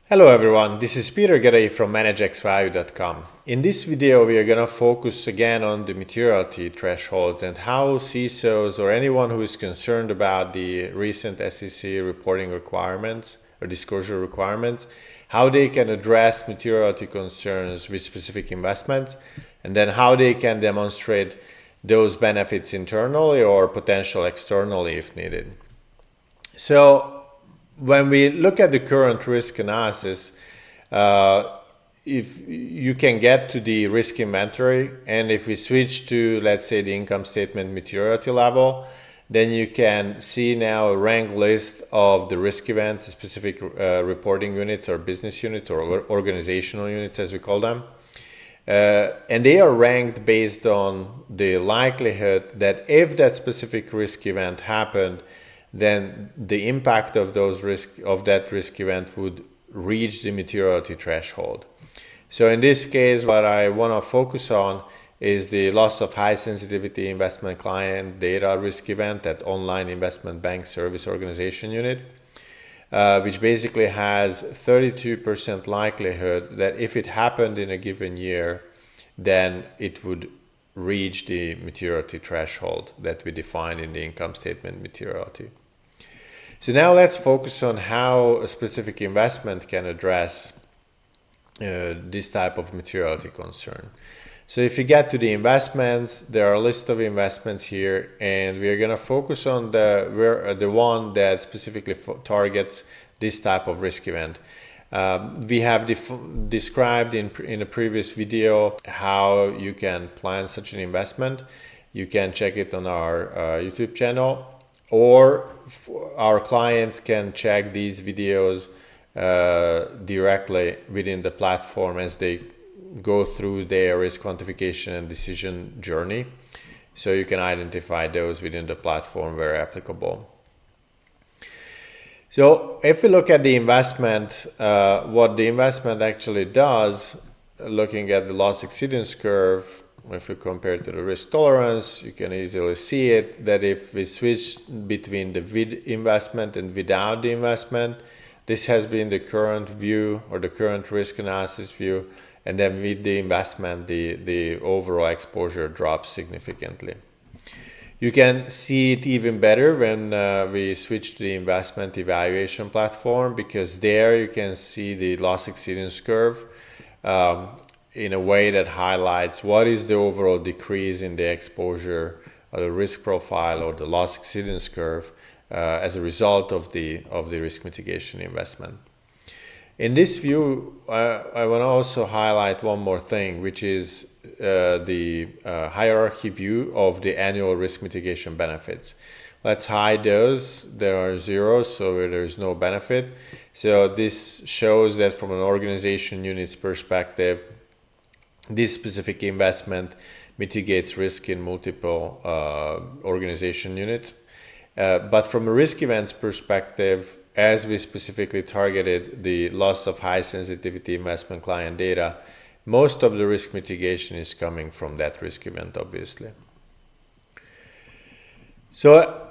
Hello everyone, this is Peter Garay from ManageXValue.com. In this video we are going to focus again on the materiality thresholds and how CISOs or anyone who is concerned about the recent SEC reporting requirements or disclosure requirements, how they can address materiality concerns with specific investments, and then how they can demonstrate those benefits internally or potential externally if needed. So when we look at the current risk analysis, if you can get to the risk inventory, and if we switch to, let's say, the income statement materiality level, then you can see now a ranked list of the risk events, specific reporting units or business units or organizational units as we call them. And they are ranked based on the likelihood that if that specific risk event happened, then the impact of that risk event would reach the materiality threshold. So in this case, what I want to focus on is the loss of high sensitivity investment client data risk event at online investment bank service organization unit, which basically has 32% likelihood that if it happened in a given year, then it would reach the materiality threshold that we define in the income statement materiality. So now let's focus on how a specific investment can address this type of materiality concern. So if you get to the investments, there are a list of investments here, and we are going to focus on the one that specifically targets this type of risk event. We have described in a previous video how you can plan such an investment. You can check it on our YouTube channel, or our clients can check these videos directly within the platform as they go through their risk quantification and decision journey. So you can identify those within the platform where applicable. So if we look at the investment, what the investment actually does, looking at the loss exceedance curve, if we compare it to the risk tolerance, you can easily see it that if we switch between the with investment and without the investment, this has been the current view or the current risk analysis view, and then with the investment, the overall exposure drops significantly. You can see it even better when we switch to the investment evaluation platform, because there you can see the loss exceedance curve in a way that highlights what is the overall decrease in the exposure or the risk profile or the loss exceedance curve as a result of the risk mitigation investment. In this view, I want to also highlight one more thing, which is the hierarchy view of the annual risk mitigation benefits. Let's hide those. There are zeros, so there's no benefit. So this shows that from an organization unit's perspective, this specific investment mitigates risk in multiple organization units. But from a risk events perspective, as we specifically targeted the loss of high sensitivity investment client data, most of the risk mitigation is coming from that risk event, obviously. So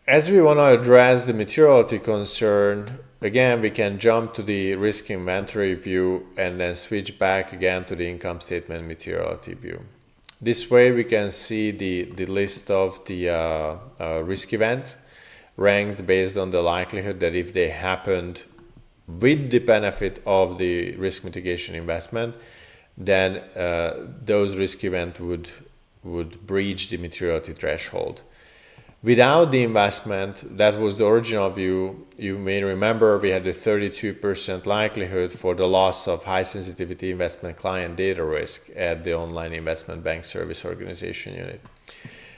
as we want to address the materiality concern, again, we can jump to the risk inventory view and then switch back again to the income statement materiality view. This way we can see the list of the risk events ranked based on the likelihood that if they happened with the benefit of the risk mitigation investment, then those risk events would breach the materiality threshold. Without the investment, that was the original view. You may remember we had a 32% likelihood for the loss of high sensitivity investment client data risk at the online investment bank service organization unit.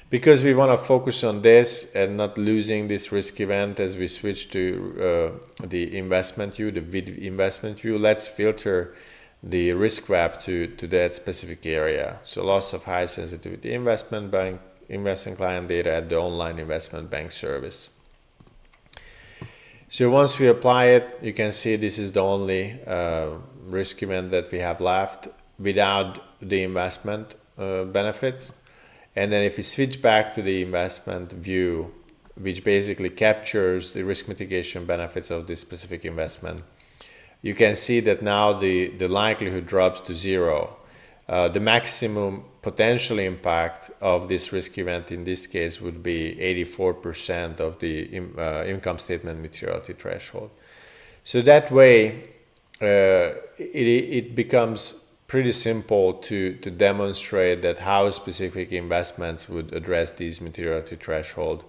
Because we want to focus on this and not losing this risk event as we switch to the investment view, the with investment view, let's filter the risk wrap to that specific area. So loss of high sensitivity investment client data at the online investment bank service. So once we apply it, you can see this is the only risk event that we have left without the investment benefits. And then if we switch back to the investment view, which basically captures the risk mitigation benefits of this specific investment, you can see that now the likelihood drops to 0. The maximum potential impact of this risk event in this case would be 84% of the income statement materiality threshold. So that way, it becomes pretty simple to demonstrate that how specific investments would address these materiality threshold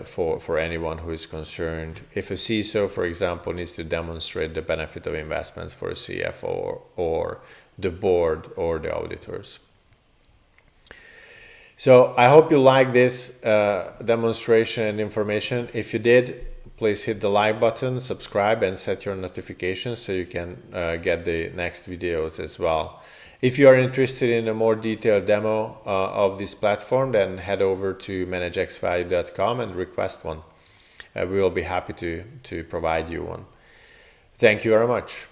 for anyone who is concerned. If a CISO, for example, needs to demonstrate the benefit of investments for a CFO or the board or the auditors. So I hope you like this demonstration and information. If you did, please hit the like button, subscribe, and set your notifications so you can get the next videos as well. If you are interested in a more detailed demo of this platform, then head over to ManageXValue.com and request one. We will be happy to provide you one. Thank you very much.